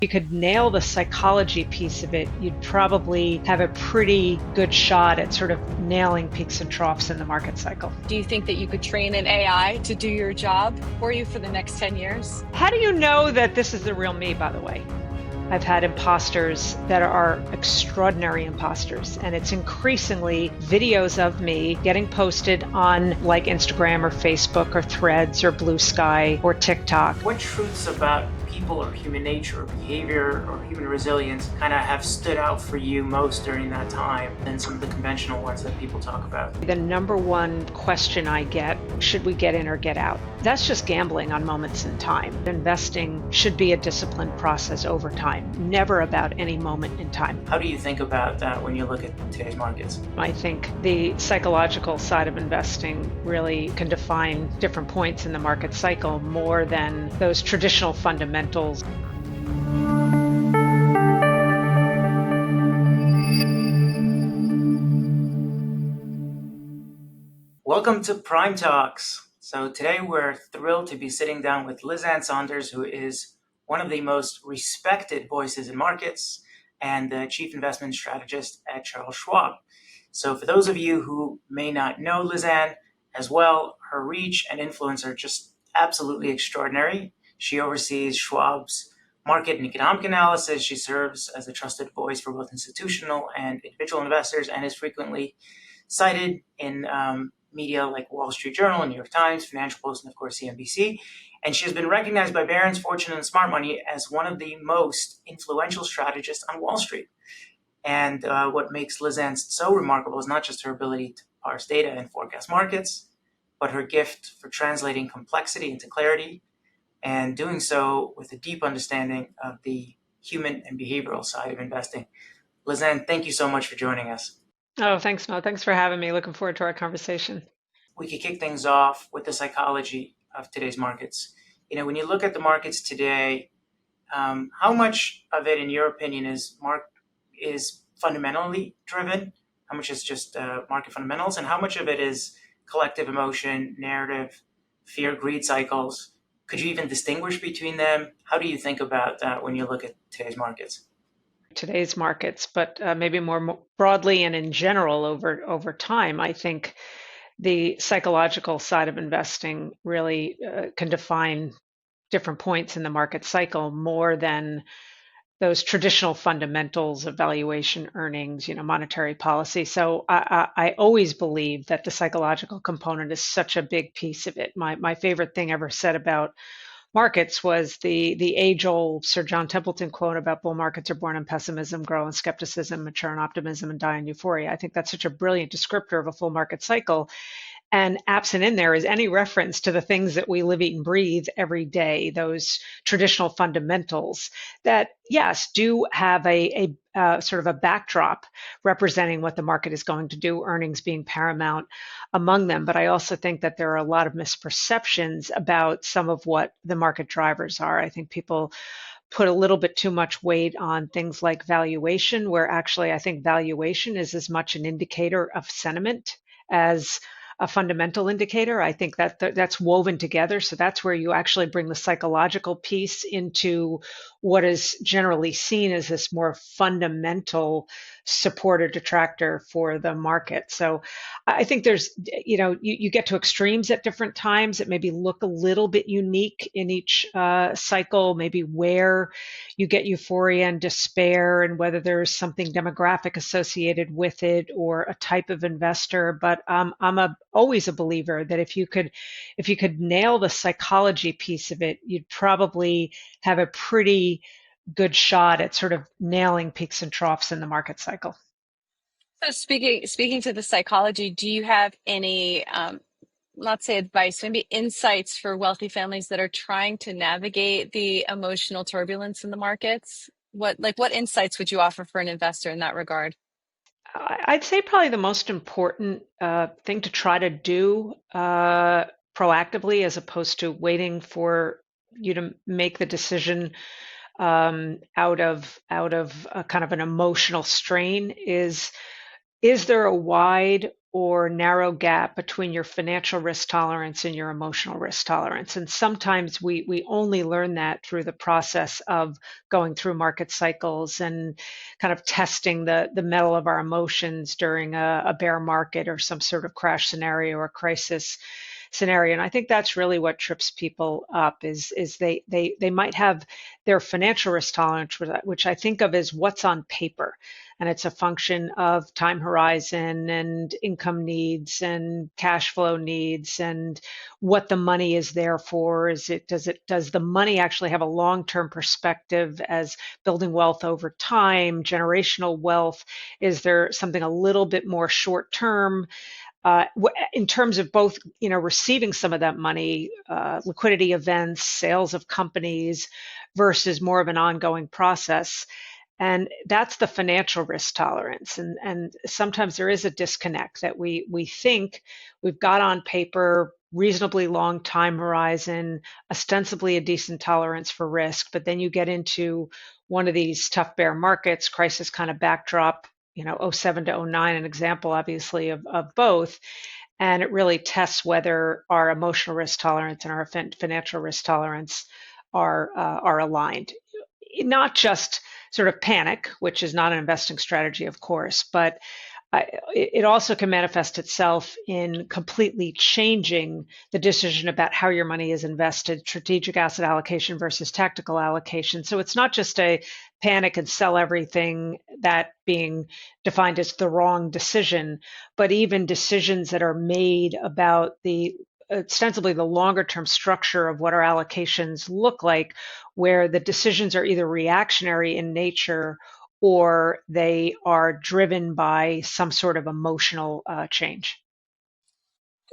you could nail the psychology piece of it, you'd probably have a pretty good shot at sort of nailing peaks and troughs in the market cycle. Do you think that you could train an AI to do your job for you for the next 10 years? How do you know that this is the real me, by the way? I've had imposters that are extraordinary imposters, and it's increasingly videos of me getting posted on like Instagram or Facebook or Threads or Blue Sky or TikTok. What truths about people or human nature or behavior or human resilience kind of have stood out for you most during that time than some of the conventional ones that people talk about? The number one question I get, should we get in or get out? That's just gambling on moments in time. Investing should be a disciplined process over time, never about any moment in time. How do you think about that when you look at today's markets? I think the psychological side of investing really can define different points in the market cycle more than those traditional fundamentals. Welcome to Prime Talks. So today we're thrilled to be sitting down with Ann Sonders, who is one of the most respected voices in markets and the chief investment strategist at Charles Schwab. So for those of you who may not know Ann as well, her reach and influence are just absolutely extraordinary. She oversees Schwab's market and economic analysis. She serves as a trusted voice for both institutional and individual investors and is frequently cited in media like Wall Street Journal, New York Times, Financial Post, and of course CNBC. And she has been recognized by Barron's, Fortune, and Smart Money as one of the most influential strategists on Wall Street. And what makes Ann so remarkable is not just her ability to parse data and forecast markets, but her gift for translating complexity into clarity and doing so with a deep understanding of the human and behavioral side of investing. Ann, thank you so much for joining us. Oh, thanks, Mo. Thanks for having me. Looking forward to our conversation. We could kick things off with the psychology of today's markets. You know, when you look at the markets today, how much of it, in your opinion, is fundamentally driven? How much is just market fundamentals? And how much of it is collective emotion, narrative, fear, greed cycles? Could you even distinguish between them? How do you think about that when you look at today's markets? Today's markets, but maybe more broadly and in general over time, I think the psychological side of investing really can define different points in the market cycle more than those traditional fundamentals of valuation, earnings, monetary policy. So I always believe that the psychological component is such a big piece of it. My favorite thing ever said about markets was the age-old Sir John Templeton quote about bull markets are born in pessimism, grow in skepticism, mature in optimism, and die in euphoria. I think that's such a brilliant descriptor of a full market cycle. And absent in there is any reference to the things that we live, eat, and breathe every day, those traditional fundamentals that, yes, do have a sort of a backdrop representing what the market is going to do, earnings being paramount among them. But I also think that there are a lot of misperceptions about some of what the market drivers are. I think people put a little bit too much weight on things like valuation, where actually I think valuation is as much an indicator of sentiment as a fundamental indicator. I think that that's woven together. So that's where you actually bring the psychological piece into what is generally seen as this more fundamental support or detractor for the market. So I think there's, you get to extremes at different times. It maybe look a little bit unique in each cycle, maybe where you get euphoria and despair and whether there's something demographic associated with it or a type of investor. But I'm always a believer that if you could nail the psychology piece of it, you'd probably have a pretty good shot at sort of nailing peaks and troughs in the market cycle. So speaking to the psychology, do you have any, let's say advice, maybe insights for wealthy families that are trying to navigate the emotional turbulence in the markets? What insights would you offer for an investor in that regard? I'd say probably the most important thing to try to do proactively, as opposed to waiting for you to make the decision out of a kind of an emotional strain, is there a wide or narrow gap between your financial risk tolerance and your emotional risk tolerance. And sometimes we only learn that through the process of going through market cycles and kind of testing the mettle of our emotions during a bear market or some sort of crash scenario or crisis scenario. And I think that's really what trips people up is they might have their financial risk tolerance, which I think of as what's on paper. And it's a function of time horizon and income needs and cash flow needs and what the money is there for. Does the money actually have a long-term perspective as building wealth over time, generational wealth? Is there something a little bit more short term? In terms of both, receiving some of that money, liquidity events, sales of companies, versus more of an ongoing process. And that's the financial risk tolerance. And sometimes there is a disconnect that we think we've got on paper reasonably long time horizon, ostensibly a decent tolerance for risk, but then you get into one of these tough bear markets, crisis kind of backdrop, '07 to '09, an example, obviously, of both. And it really tests whether our emotional risk tolerance and our financial risk tolerance are aligned. Not just sort of panic, which is not an investing strategy, of course, but it also can manifest itself in completely changing the decision about how your money is invested, strategic asset allocation versus tactical allocation. So it's not just a panic and sell everything, that being defined as the wrong decision, but even decisions that are made about the ostensibly the longer term structure of what our allocations look like, where the decisions are either reactionary in nature or they are driven by some sort of emotional change.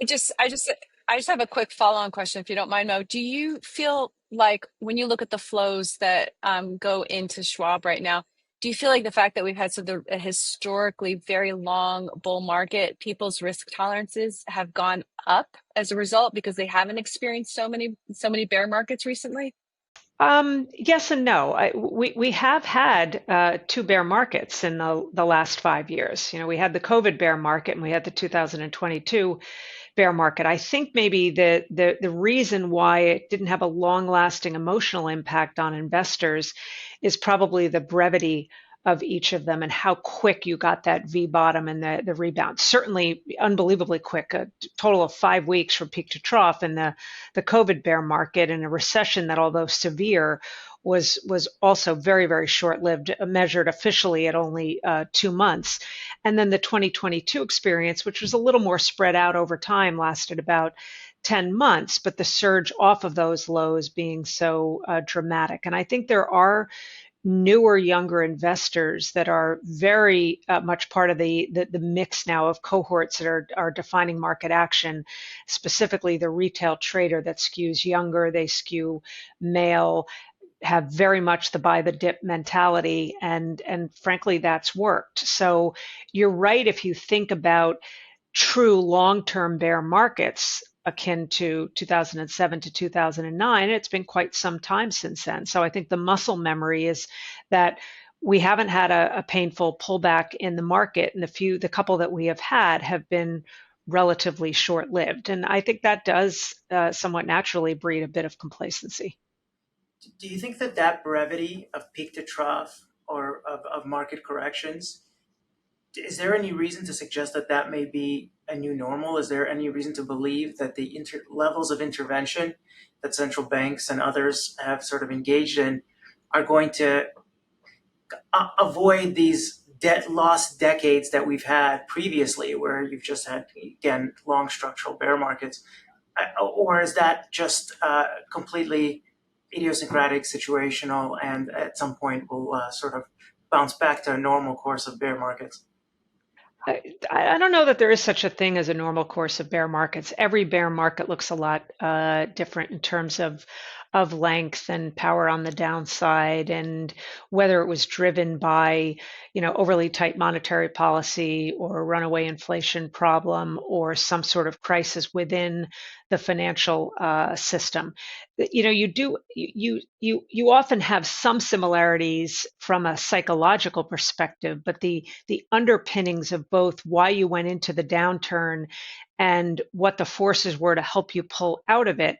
I just, I just, I just have a quick follow-on question, if you don't mind, Mo. Do you feel like when you look at the flows that go into Schwab right now, do you feel like the fact that we've had a historically very long bull market, people's risk tolerances have gone up as a result because they haven't experienced so many bear markets recently? Yes and no. We have had two bear markets in the last 5 years. We had the COVID bear market and we had the 2022 bear market. I think maybe the reason why it didn't have a long-lasting emotional impact on investors is probably the brevity of each of them and how quick you got that V bottom and the rebound. Certainly unbelievably quick, a total of 5 weeks from peak to trough in the COVID bear market, and a recession that, although severe, was also very, very short-lived, measured officially at only 2 months. And then the 2022 experience, which was a little more spread out over time, lasted about 10 months, but the surge off of those lows being so dramatic. And I think there are newer, younger investors that are very much part of the mix now of cohorts that are defining market action, specifically the retail trader that skews younger, they skew male, have very much the buy the dip mentality, and frankly that's worked. So you're right, if you think about true long-term bear markets akin to 2007 to 2009, it's been quite some time since then. So I think the muscle memory is that we haven't had a painful pullback in the market, and the couple that we have been relatively short-lived. And I think that does somewhat naturally breed a bit of complacency. Do you think that that brevity of peak to trough or of market corrections, is there any reason to suggest that that may be a new normal? Is there any reason to believe that the levels of intervention that central banks and others have sort of engaged in are going to avoid these lost decades that we've had previously, where you've just had, again, long structural bear markets? Or is that just completely idiosyncratic, situational, and at some point will sort of bounce back to a normal course of bear markets? I don't know that there is such a thing as a normal course of bear markets. Every bear market looks a lot different in terms of length and power on the downside, and whether it was driven by overly tight monetary policy or a runaway inflation problem or some sort of crisis within the financial system. you often have some similarities from a psychological perspective, but the underpinnings of both why you went into the downturn and what the forces were to help you pull out of it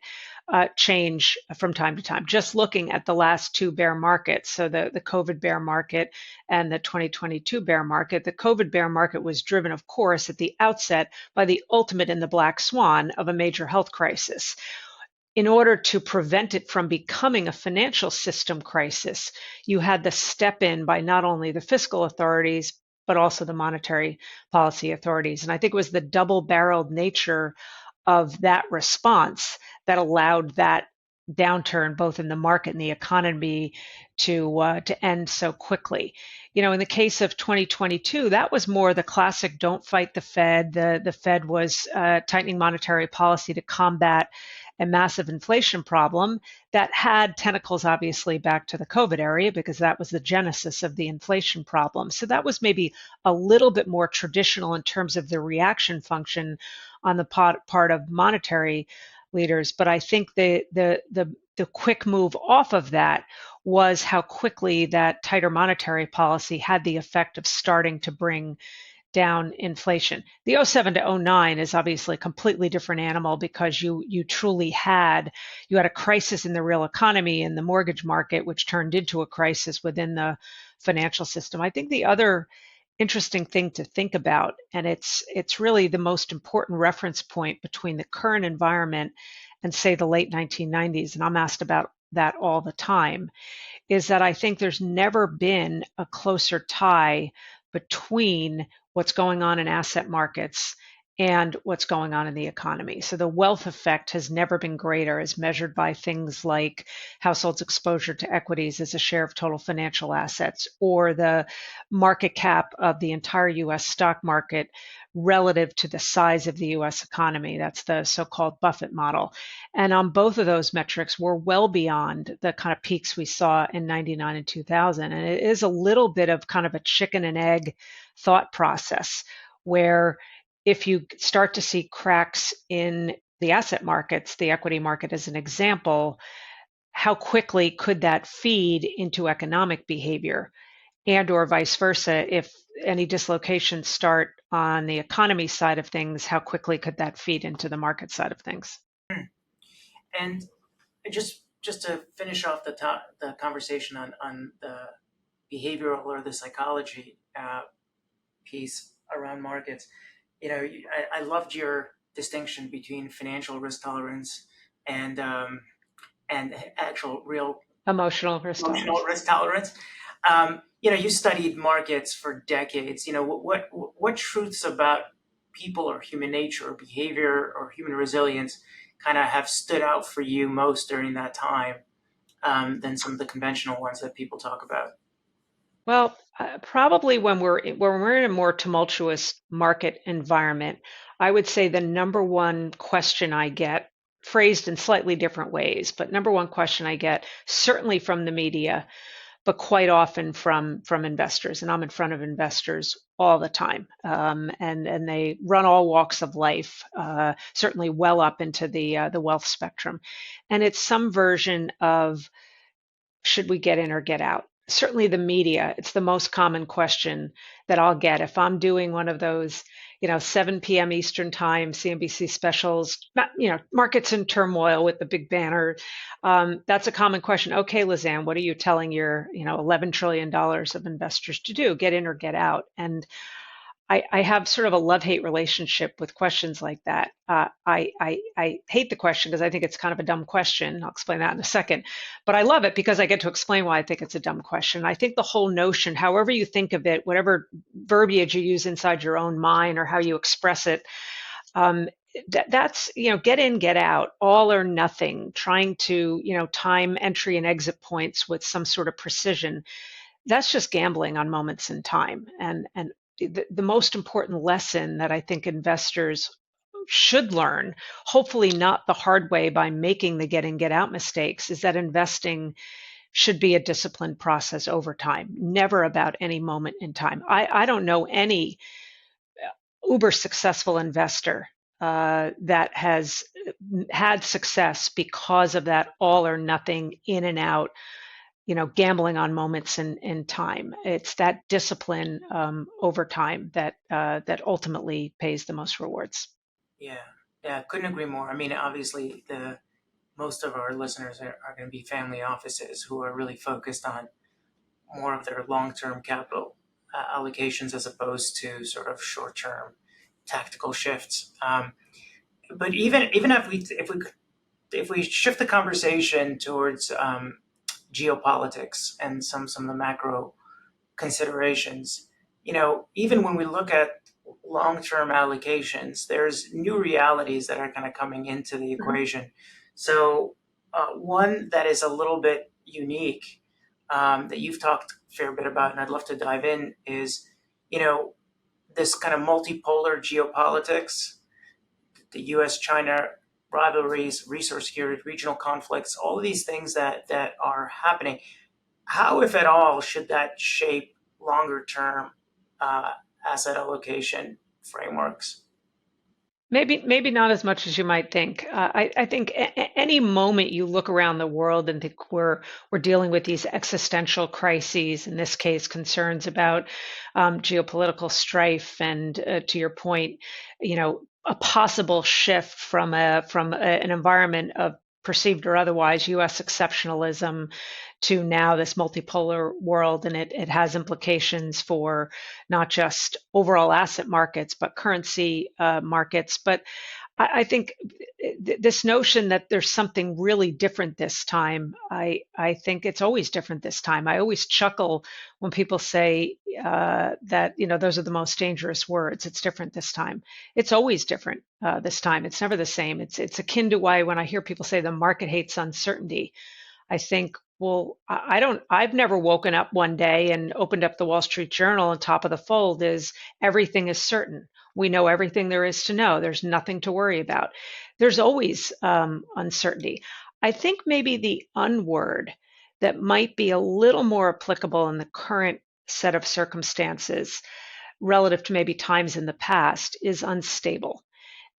change from time to time. Just looking at the last two bear markets, so the COVID bear market and the 2022 bear market, the COVID bear market was driven, of course, at the outset by the ultimate in the black swan of a major health crisis. In order to prevent it from becoming a financial system crisis, you had the step in by not only the fiscal authorities, but also the monetary policy authorities. And I think it was the double barreled nature of that response that allowed that downturn, both in the market and the economy, to end so quickly. In the case of 2022, that was more the classic "don't fight the Fed." The Fed was tightening monetary policy to combat a massive inflation problem that had tentacles obviously back to the COVID area because that was the genesis of the inflation problem. So that was maybe a little bit more traditional in terms of the reaction function on the part of monetary leaders. But I think the quick move off of that was how quickly that tighter monetary policy had the effect of starting to bring down inflation. The '07 to '09 is obviously a completely different animal because you truly had a crisis in the real economy and the mortgage market, which turned into a crisis within the financial system. I think the other interesting thing to think about, and it's really the most important reference point between the current environment and say the late 1990s, and I'm asked about that all the time, is that I think there's never been a closer tie between what's going on in asset markets and what's going on in the economy. So the wealth effect has never been greater as measured by things like households' exposure to equities as a share of total financial assets, or the market cap of the entire US stock market relative to the size of the US economy. That's the so-called Buffett model. And on both of those metrics, we're well beyond the kind of peaks we saw in 99 and 2000. And it is a little bit of kind of a chicken and egg thought process where if you start to see cracks in the asset markets, the equity market as an example, how quickly could that feed into economic behavior? And or vice versa, if any dislocations start on the economy side of things, how quickly could that feed into the market side of things? And just to finish off the conversation on the behavioral or the psychology piece around markets, I loved your distinction between financial risk tolerance and actual real Emotional risk tolerance. risk tolerance. You studied markets for decades. What truths about people or human nature or behavior or human resilience kind of have stood out for you most during that time than some of the conventional ones that people talk about? Well, probably when we're in a more tumultuous market environment, I would say the number one question I get, phrased in slightly different ways, but number one question I get, certainly from the media, but quite often from investors, and I'm in front of investors all the time, and they run all walks of life, certainly well up into the wealth spectrum, and it's some version of should we get in or get out? Certainly the media, it's the most common question that I'll get if I'm doing one of those, 7 p.m. Eastern time, CNBC specials, markets in turmoil with the big banner. That's a common question. Okay, Lizanne, what are you telling your, $11 trillion of investors to do? Get in or get out? And I have sort of a love-hate relationship with questions like that. I hate the question because I think it's kind of a dumb question. I'll explain that in a second. But I love it because I get to explain why I think it's a dumb question. I think the whole notion, however you think of it, whatever verbiage you use inside your own mind or how you express it, that's, get in, get out, all or nothing, trying to, time entry and exit points with some sort of precision. That's just gambling on moments in time. And the most important lesson that I think investors should learn, hopefully not the hard way by making the get in, get out mistakes, is that investing should be a disciplined process over time, never about any moment in time. I don't know any uber successful investor that has had success because of that all or nothing in and out, gambling on moments in time. It's that discipline over time that ultimately pays the most rewards. Yeah, yeah, couldn't agree more. I mean, obviously, the most of our listeners are going to be family offices who are really focused on more of their long-term capital allocations as opposed to sort of short-term tactical shifts. But even if we shift the conversation towards geopolitics and some of the macro considerations, even when we look at long-term allocations, there's new realities that are kind of coming into the Mhm. equation. So one that is a little bit unique, that you've talked a fair bit about, and I'd love to dive in, is you know this kind of multipolar geopolitics, the U.S.-China rivalries, resource security, regional conflicts, all of these things that are happening. How, if at all, should that shape longer term uh, asset allocation frameworks? Maybe not as much as you might think. I think any moment you look around the world and think we're dealing with these existential crises, in this case, concerns about geopolitical strife, and to your point, a possible shift an environment of perceived or otherwise U.S. exceptionalism to now this multipolar world, and it has implications for not just overall asset markets, but currency markets. But I think this notion that there's something really different this time, I think it's always different this time. I always chuckle when people say that, those are the most dangerous words. It's different this time. It's always different this time. It's never the same. It's akin to why when I hear people say the market hates uncertainty, I think, well, I've never woken up one day and opened up the Wall Street Journal and top of the fold is everything is certain. We know everything there is to know. There's nothing to worry about. There's always uncertainty. I think maybe the unword that might be a little more applicable in the current set of circumstances relative to maybe times in the past is unstable.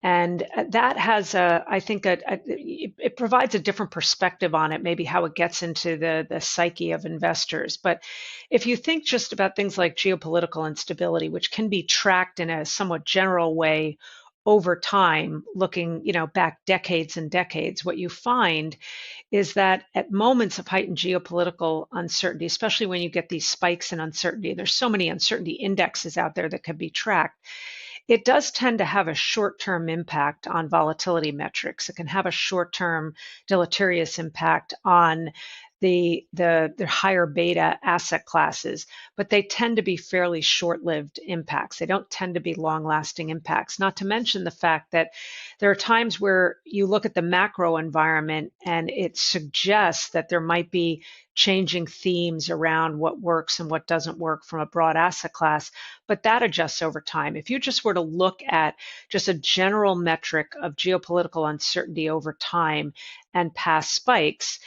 And that has I think it provides a different perspective on it, maybe how it gets into the psyche of investors. But if you think just about things like geopolitical instability, which can be tracked in a somewhat general way over time, looking back decades and decades, what you find is that at moments of heightened geopolitical uncertainty, especially when you get these spikes in uncertainty, there's so many uncertainty indexes out there that can be tracked, it does tend to have a short-term impact on volatility metrics. It can have a short-term deleterious impact on the higher beta asset classes, but they tend to be fairly short-lived impacts. They don't tend to be long-lasting impacts. Not to mention the fact that there are times where you look at the macro environment and it suggests that there might be changing themes around what works and what doesn't work from a broad asset class, but that adjusts over time. If you just were to look at just a general metric of geopolitical uncertainty over time and past spikes,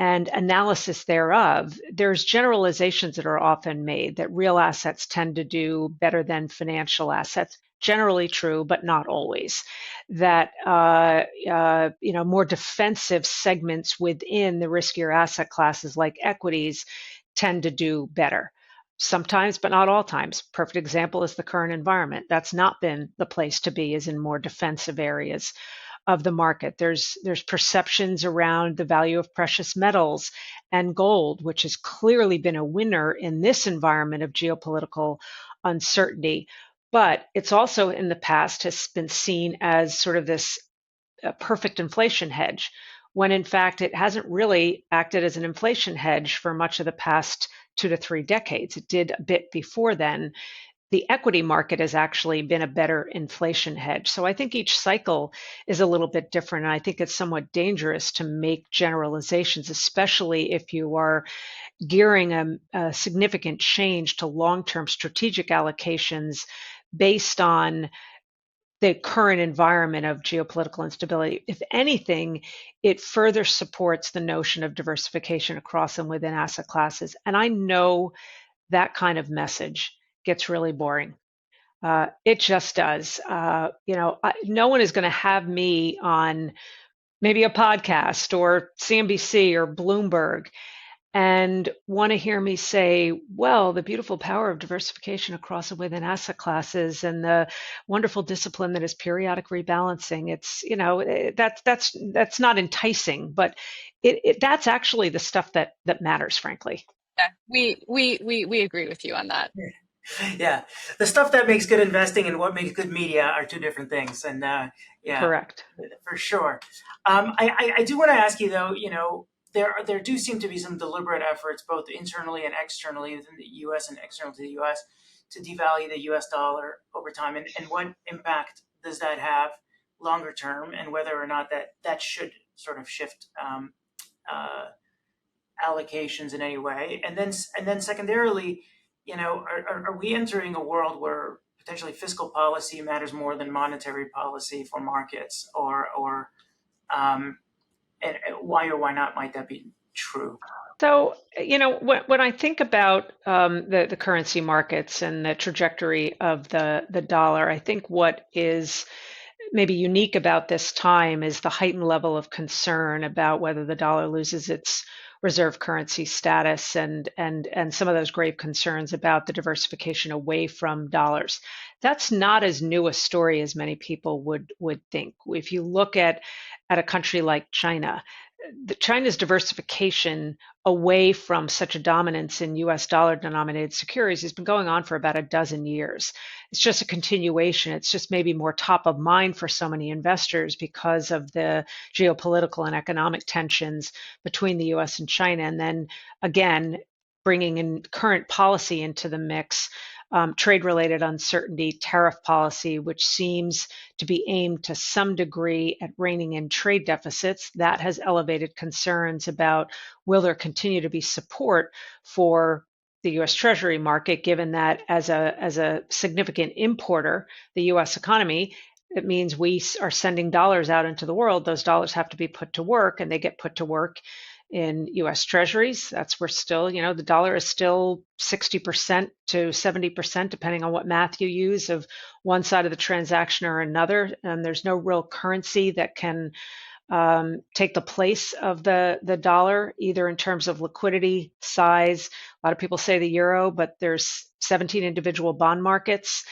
and analysis thereof, there's generalizations that are often made that real assets tend to do better than financial assets. Generally true, but not always. That more defensive segments within the riskier asset classes, like equities, tend to do better. Sometimes, but not all times. Perfect example is the current environment. That's not been the place to be, is in more defensive areas of the market. There's perceptions around the value of precious metals and gold, which has clearly been a winner in this environment of geopolitical uncertainty. But it's also in the past has been seen as sort of this perfect inflation hedge, when in fact it hasn't really acted as an inflation hedge for much of the past 2 to 3 decades. It did a bit before then. The equity market has actually been a better inflation hedge. So I think each cycle is a little bit different. And I think it's somewhat dangerous to make generalizations, especially if you are gearing a significant change to long term strategic allocations based on the current environment of geopolitical instability. If anything, it further supports the notion of diversification across and within asset classes. And I know that kind of message gets really boring. It just does. No one is going to have me on maybe a podcast or CNBC or Bloomberg and want to hear me say, well, the beautiful power of diversification across and within asset classes and the wonderful discipline that is periodic rebalancing. It's, that's not enticing, but that's actually the stuff that matters, frankly. Yeah, we agree with you on that. Yeah, the stuff that makes good investing and what makes good media are two different things, and yeah, Correct. for sure. I do want to ask you though. There do seem to be some deliberate efforts, both internally and externally within the U.S. and external to the U.S., to devalue the U.S. dollar over time, and what impact does that have longer term, and whether or not that should sort of shift uh, allocations in any way, and then secondarily, are we entering a world where potentially fiscal policy matters more than monetary policy for markets, or and why or why not might that be true? So, when I think about the currency markets and the trajectory of the dollar, I think what is maybe unique about this time is the heightened level of concern about whether the dollar loses its reserve currency status and some of those grave concerns about the diversification away from dollars. That's not as new a story as many people would think. If you look at a country like China, China's diversification away from such a dominance in US dollar denominated securities has been going on for about a dozen years. It's just a continuation. It's just maybe more top of mind for so many investors because of the geopolitical and economic tensions between the US and China. And then again, bringing in current policy into the mix, trade related uncertainty, tariff policy, which seems to be aimed to some degree at reining in trade deficits. That has elevated concerns about will there continue to be support for the US Treasury market, given that as a significant importer, the US economy, it means we are sending dollars out into the world. Those dollars have to be put to work, and they get put to work in US Treasuries. That's where still, the dollar is still 60% to 70%, depending on what math you use, of one side of the transaction or another. And there's no real currency that can take the place of the dollar, either in terms of liquidity, size. A lot of people say the euro, but there's 17 individual bond markets.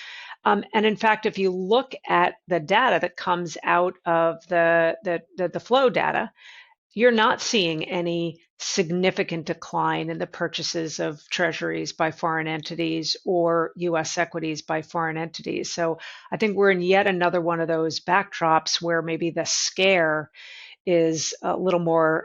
And in fact, if you look at the data that comes out of the flow data, you're not seeing any significant decline in the purchases of treasuries by foreign entities or US equities by foreign entities. So I think we're in yet another one of those backdrops where maybe the scare is a little more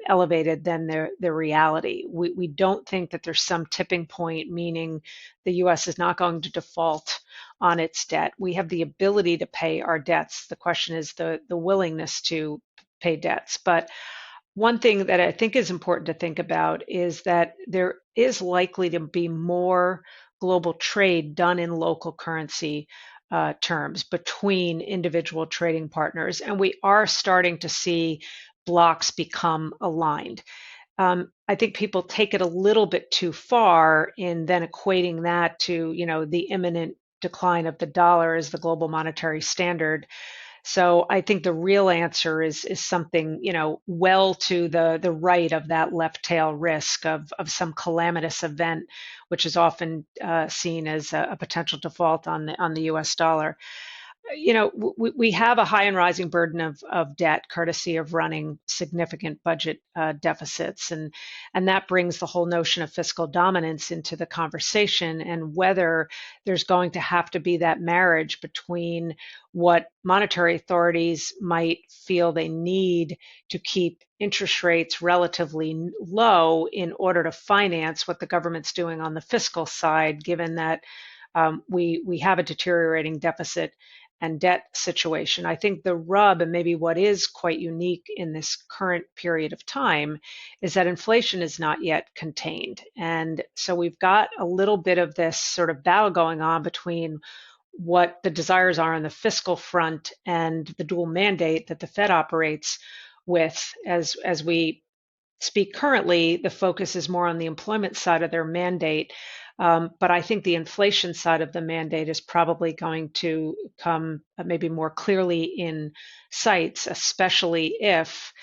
elevated than the reality. We don't think that there's some tipping point, meaning the US is not going to default on its debt. We have the ability to pay our debts. The question is the willingness to pay debts. But one thing that I think is important to think about is that there is likely to be more global trade done in local currency terms between individual trading partners, and we are starting to see blocks become aligned. I think people take it a little bit too far in then equating that to, the imminent decline of the dollar as the global monetary standard. So I think the real answer is something, well to the right of that left tail risk of some calamitous event, which is often seen as a potential default on the US dollar. We have a high and rising burden of debt, courtesy of running significant budget deficits, and that brings the whole notion of fiscal dominance into the conversation, and whether there's going to have to be that marriage between what monetary authorities might feel they need to keep interest rates relatively low in order to finance what the government's doing on the fiscal side, given that we have a deteriorating deficit and debt situation. I think the rub, and maybe what is quite unique in this current period of time, is that inflation is not yet contained. And so we've got a little bit of this sort of battle going on between what the desires are on the fiscal front and the dual mandate that the Fed operates with. As we speak currently, the focus is more on the employment side of their mandate. But I think the inflation side of the mandate is probably going to come maybe more clearly in sights, especially if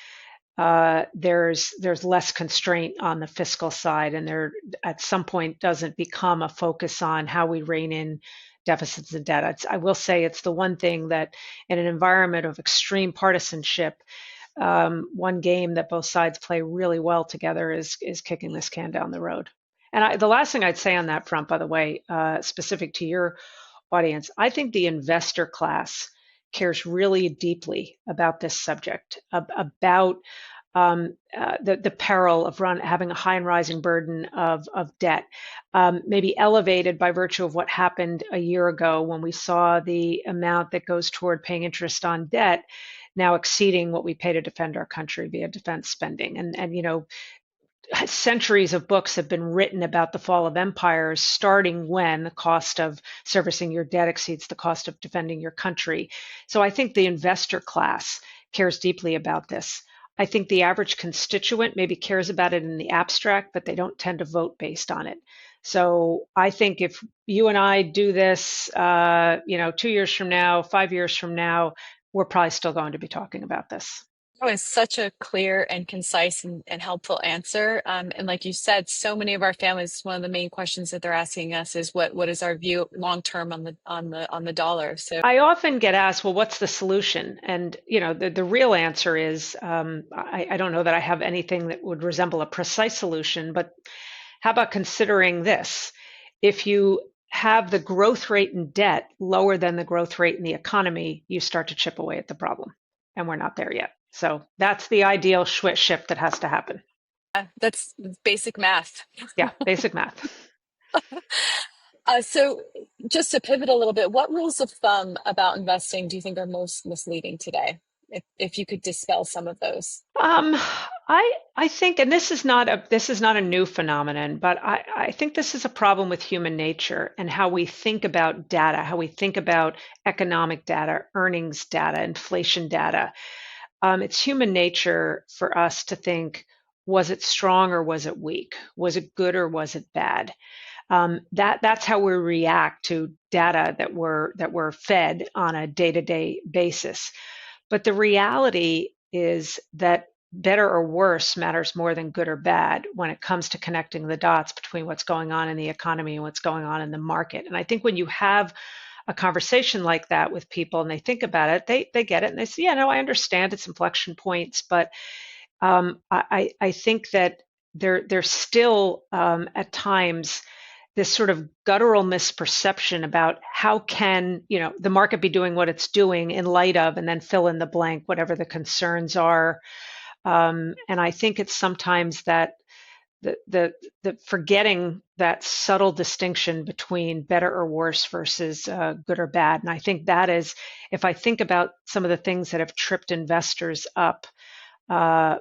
there's less constraint on the fiscal side, and there at some point doesn't become a focus on how we rein in deficits and debt. I will say it's the one thing that in an environment of extreme partisanship, one game that both sides play really well together is kicking this can down the road. And the last thing I'd say on that front, by the way, specific to your audience, I think the investor class cares really deeply about this subject, about the peril of having a high and rising burden of debt, maybe elevated by virtue of what happened a year ago when we saw the amount that goes toward paying interest on debt now exceeding what we pay to defend our country via defense spending. And centuries of books have been written about the fall of empires, starting when the cost of servicing your debt exceeds the cost of defending your country. So I think the investor class cares deeply about this. I think the average constituent maybe cares about it in the abstract, but they don't tend to vote based on it. So I think if you and I do this, 2 years from now, 5 years from now, we're probably still going to be talking about this. That was such a clear and concise and helpful answer. And like you said, so many of our families, one of the main questions that they're asking us is what is our view long term on the dollar. So I often get asked, well, what's the solution? And the real answer is, I don't know that I have anything that would resemble a precise solution, but how about considering this? If you have the growth rate in debt lower than the growth rate in the economy, you start to chip away at the problem. And we're not there yet. So that's the ideal shift that has to happen. that's basic math. Yeah, basic math. So just to pivot a little bit, what rules of thumb about investing do you think are most misleading today? If you could dispel some of those. I think, and this is not a new phenomenon, but I think this is a problem with human nature and how we think about data, how we think about economic data, earnings data, inflation data. It's human nature for us to think, was it strong or was it weak? Was it good or was it bad? That's how we react to data that we're fed on a day-to-day basis. But the reality is that better or worse matters more than good or bad when it comes to connecting the dots between what's going on in the economy and what's going on in the market. And I think when you have a conversation like that with people and they think about it, they get it and they say, yeah, no, I understand its inflection points, but I think that there's still at times this sort of guttural misperception about how can the market be doing what it's doing in light of, and then fill in the blank whatever the concerns are. And I think it's sometimes that the forgetting that subtle distinction between better or worse versus good or bad. And I think that is, if I think about some of the things that have tripped investors up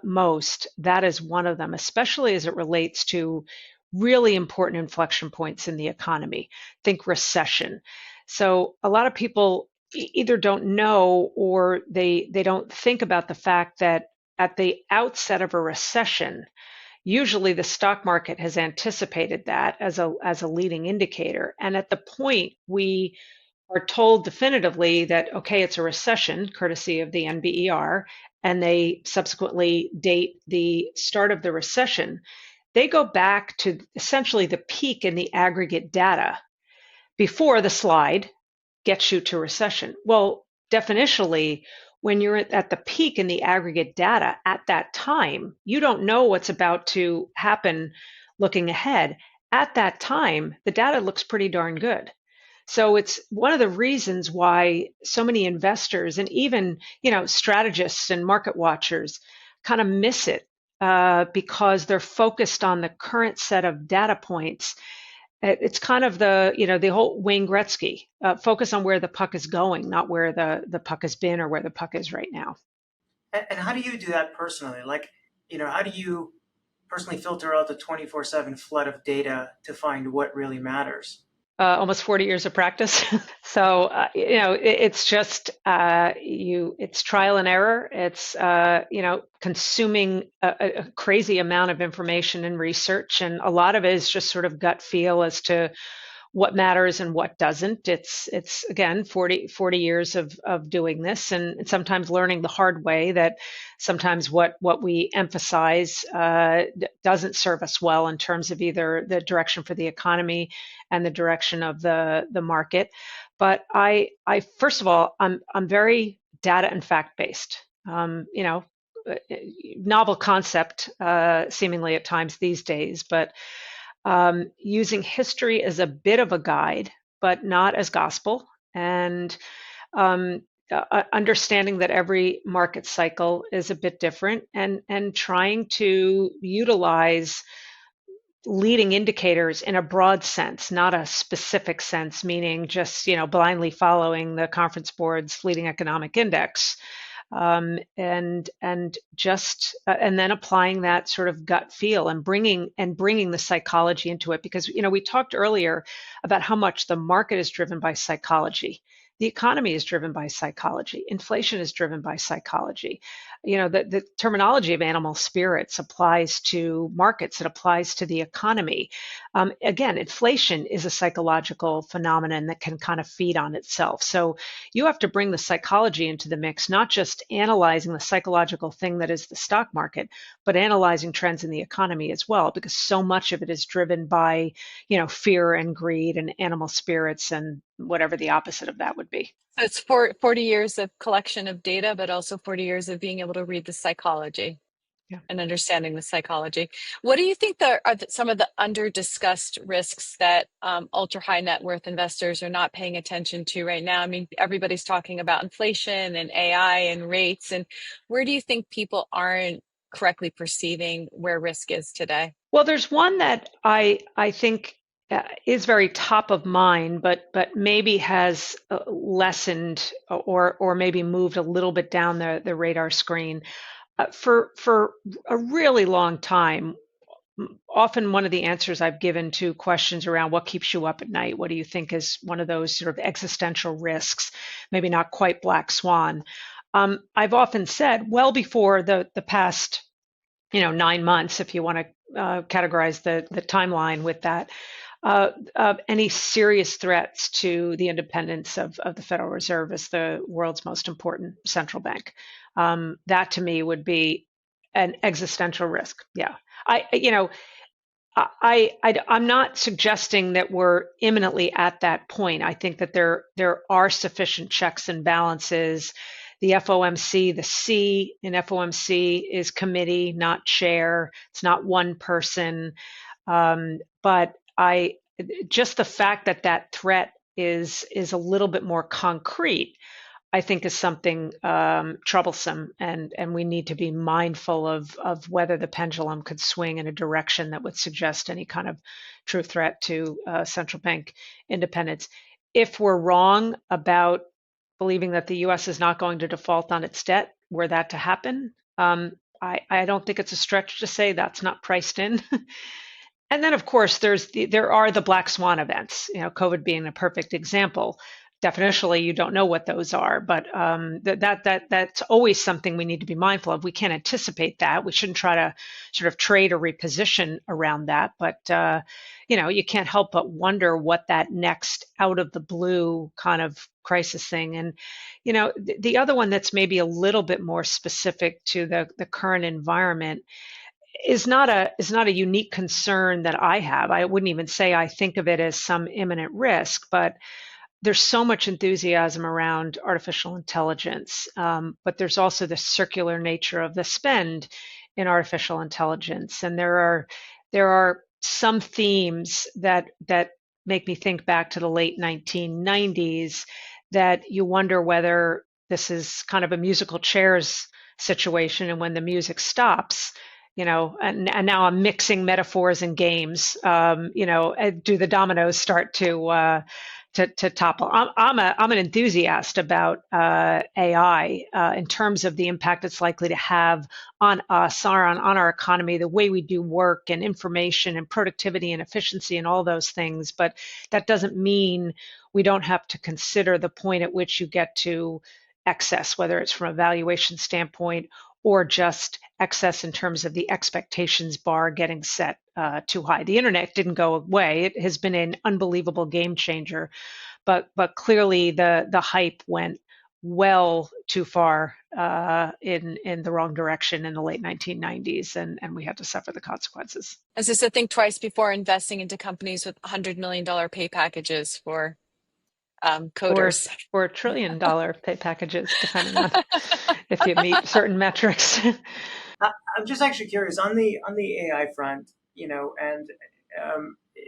most, that is one of them, especially as it relates to really important inflection points in the economy. Think recession. So a lot of people either don't know or they don't think about the fact that at the outset of a recession, usually the stock market has anticipated that as a leading indicator. And at the point we are told definitively that, okay, it's a recession, courtesy of the NBER, and they subsequently date the start of the recession, they go back to essentially the peak in the aggregate data before the slide gets you to recession. Well, definitionally, when you're at the peak in the aggregate data at that time, you don't know what's about to happen looking ahead. At that time, the data looks pretty darn good. So it's one of the reasons why so many investors and even strategists and market watchers kind of miss it because they're focused on the current set of data points. It's kind of the whole Wayne Gretzky focus on where the puck is going, not where the puck has been or where the puck is right now. And how do you do that personally? Like, how do you personally filter out the 24/7 flood of data to find what really matters? almost 40 years of practice. So, it's just it's trial and error. It's consuming a crazy amount of information and research, and a lot of it is just sort of gut feel as to what matters and what doesn't. It's again 40 years of doing this, and sometimes learning the hard way that sometimes what we emphasize doesn't serve us well in terms of either the direction for the economy and the direction of the market. But I first of all, I'm very data and fact based. Novel concept seemingly at times these days, but using history as a bit of a guide, but not as gospel, and um, understanding that every market cycle is a bit different, and trying to utilize leading indicators in a broad sense, not a specific sense, meaning just blindly following the conference board's leading economic index, and just and then applying that sort of gut feel and bringing the psychology into it, because we talked earlier about how much the market is driven by psychology. The economy is driven by psychology. Inflation is driven by psychology. The terminology of animal spirits applies to markets. It applies to the economy. Again, inflation is a psychological phenomenon that can kind of feed on itself. So you have to bring the psychology into the mix, not just analyzing the psychological thing that is the stock market, but analyzing trends in the economy as well, because so much of it is driven by, fear and greed and animal spirits and whatever the opposite of that would be. So it's 40 years of collection of data, but also 40 years of being able to read the psychology Yeah. and understanding the psychology. What do you think some of the under discussed risks that ultra high net worth investors are not paying attention to right now? I mean, everybody's talking about inflation and AI and rates. And where do you think people aren't correctly perceiving where risk is today? Well, there's one that I think is very top of mind, but maybe has lessened or maybe moved a little bit down the radar screen. For a really long time, often one of the answers I've given to questions around what keeps you up at night, what do you think is one of those sort of existential risks, maybe not quite black swan. I've often said, well before the past 9 months, if you want to categorize the timeline with that, any serious threats to the independence of the Federal Reserve as the world's most important central bank. That to me would be an existential risk. Yeah, I you know I'm not suggesting that we're imminently at that point. I think that there are sufficient checks and balances. The FOMC, the C in FOMC is committee, not chair. It's not one person. But I just the fact that that threat is a little bit more concrete, I think is something troublesome, and we need to be mindful of whether the pendulum could swing in a direction that would suggest any kind of true threat to central bank independence. If we're wrong about believing that the U.S. is not going to default on its debt, were that to happen, I don't think it's a stretch to say that's not priced in. And then, of course, there are the black swan events. COVID being a perfect example. Definitionally, you don't know what those are, but that's always something we need to be mindful of. We can't anticipate that. We shouldn't try to sort of trade or reposition around that. But you can't help but wonder what that next out of the blue kind of crisis thing. And the other one that's maybe a little bit more specific to the current environment is not a unique concern that I have. I wouldn't even say I think of it as some imminent risk, but there's so much enthusiasm around artificial intelligence, but there's also the circular nature of the spend in artificial intelligence, and there are some themes that make me think back to the late 1990s that you wonder whether this is kind of a musical chairs situation, and when the music stops, and now I'm mixing metaphors and games. Do the dominoes start to topple? I'm an enthusiast about AI in terms of the impact it's likely to have on us, on our economy, the way we do work and information and productivity and efficiency and all those things. But that doesn't mean we don't have to consider the point at which you get to excess, whether it's from a valuation standpoint or just excess in terms of the expectations bar getting set too high. The internet didn't go away. It has been an unbelievable game changer, but clearly the hype went well too far in the wrong direction in the late 1990s, and we had to suffer the consequences. As I said, think twice before investing into companies with $100 million pay packages for Or coders. $1 trillion pay packages, depending on if you meet certain metrics. I'm just actually curious on the AI front, and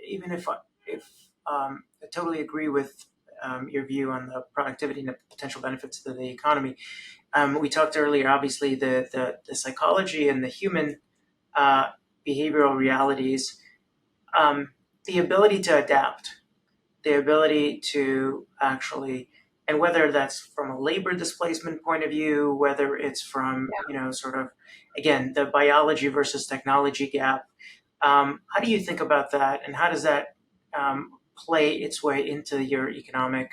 even if I totally agree with your view on the productivity and the potential benefits to the economy. We talked earlier, obviously, the psychology and the human behavioral realities, the ability to adapt, the ability to actually, and whether that's from a labor displacement point of view, whether it's from, sort of, again, the biology versus technology gap. How do you think about that, and how does that play its way into your economic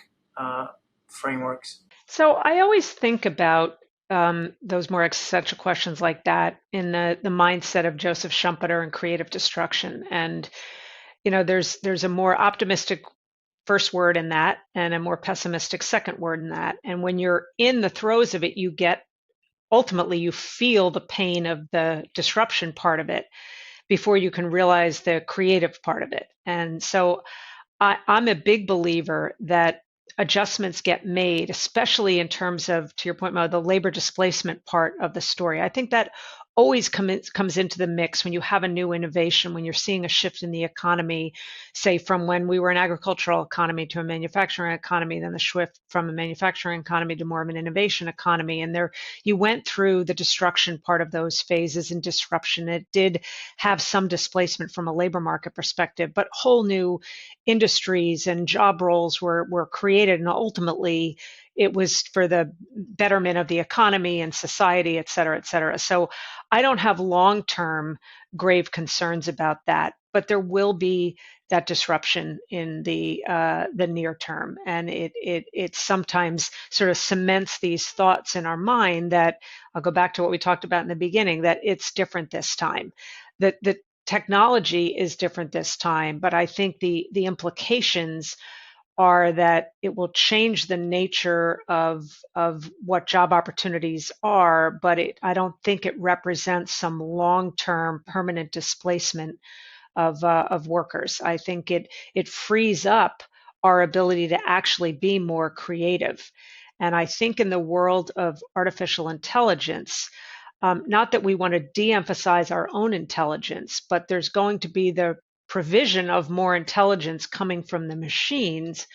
frameworks? So I always think about those more existential questions like that in the mindset of Joseph Schumpeter and creative destruction. And there's a more optimistic first word in that and a more pessimistic second word in that. And when you're in the throes of it, ultimately you feel the pain of the disruption part of it before you can realize the creative part of it. And so I'm a big believer that adjustments get made, especially in terms of, to your point, Mo, the labor displacement part of the story. I think that always comes into the mix when you have a new innovation, when you're seeing a shift in the economy, say from when we were an agricultural economy to a manufacturing economy, then the shift from a manufacturing economy to more of an innovation economy. And there, you went through the destruction part of those phases and disruption. It did have some displacement from a labor market perspective, but whole new industries and job roles were created, and ultimately it was for the betterment of the economy and society, et cetera, et cetera. So I don't have long-term grave concerns about that, but there will be that disruption in the near term, and it sometimes sort of cements these thoughts in our mind that, I'll go back to what we talked about in the beginning, that it's different this time. That the technology is different this time, but I think the implications are that it will change the nature of what job opportunities are, but I don't think it represents some long-term permanent displacement of workers. I think it frees up our ability to actually be more creative. And I think in the world of artificial intelligence, not that we want to de-emphasize our own intelligence, but there's going to be the provision of more intelligence coming from the machines,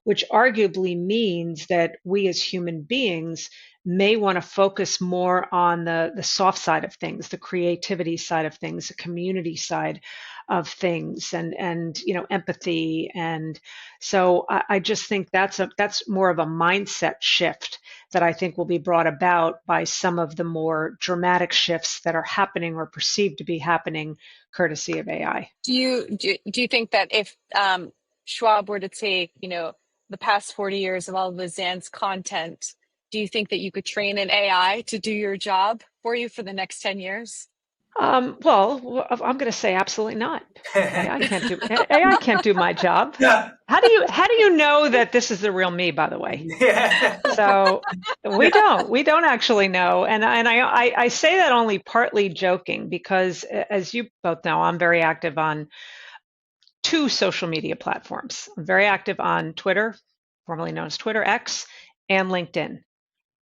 which arguably means that we as human beings may want to focus more on the soft side of things, the creativity side of things, the community side of things, and empathy. And so I just think that's more of a mindset shift that I think will be brought about by some of the more dramatic shifts that are happening or perceived to be happening courtesy of AI. Do you think that if Schwab were to take, the past 40 years of all of Lizanne's content, do you think that you could train an AI to do your job for you for the next 10 years? Well, I'm going to say absolutely not. AI can't do my job. How do you know that this is the real me, by the way? Yeah. So we don't actually know. And I say that only partly joking because, as you both know, I'm very active on two social media platforms. I'm very active on Twitter, formerly known as Twitter X, and LinkedIn.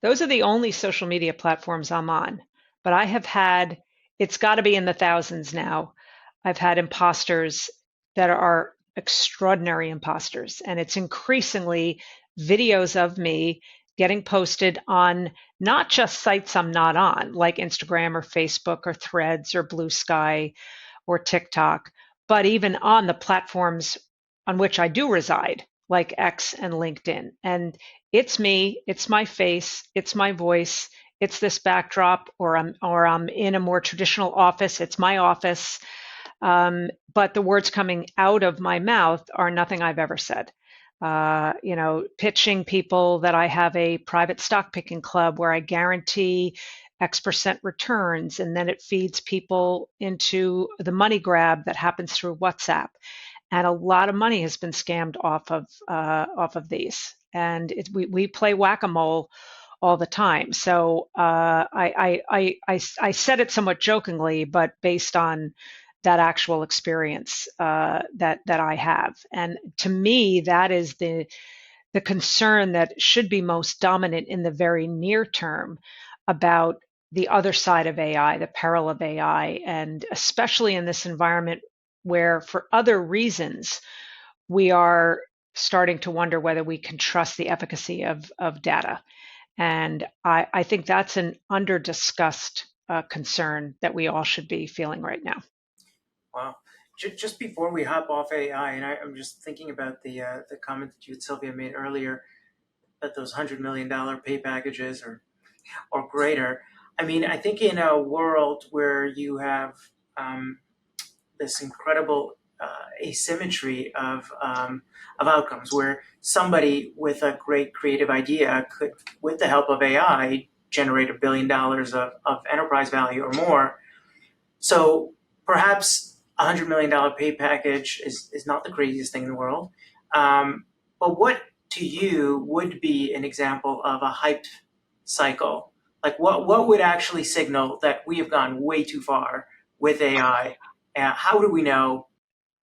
Those are the only social media platforms I'm on. But I have had, it's got to be in the thousands now. I've had imposters that are extraordinary imposters, and it's increasingly videos of me getting posted on not just sites I'm not on, like Instagram or Facebook or Threads or Blue Sky or TikTok, but even on the platforms on which I do reside, like X and LinkedIn. And it's me, it's my face, it's my voice, it's this backdrop, or I'm in a more traditional office, it's my office. But the words coming out of my mouth are nothing I've ever said. Pitching people that I have a private stock picking club where I guarantee X% returns, and then it feeds people into the money grab that happens through WhatsApp. And a lot of money has been scammed off of these. And we play whack-a-mole all the time. So I said it somewhat jokingly, but based on that actual experience that I have. And to me, that is the concern that should be most dominant in the very near term about the other side of AI, the peril of AI, and especially in this environment where, for other reasons, we are starting to wonder whether we can trust the efficacy of data. And I think that's an under-discussed concern that we all should be feeling right now. Wow. Just before we hop off AI, and I'm just thinking about the comment that you and Sylvia made earlier, that those $100 million pay packages or greater. I mean, I think in a world where you have this incredible asymmetry of outcomes, where somebody with a great creative idea could, with the help of AI, generate $1 billion of enterprise value or more. So perhaps $100 million pay package is not the craziest thing in the world. But what to you would be an example of a hyped cycle? Like what would actually signal that we have gone way too far with AI? How do we know?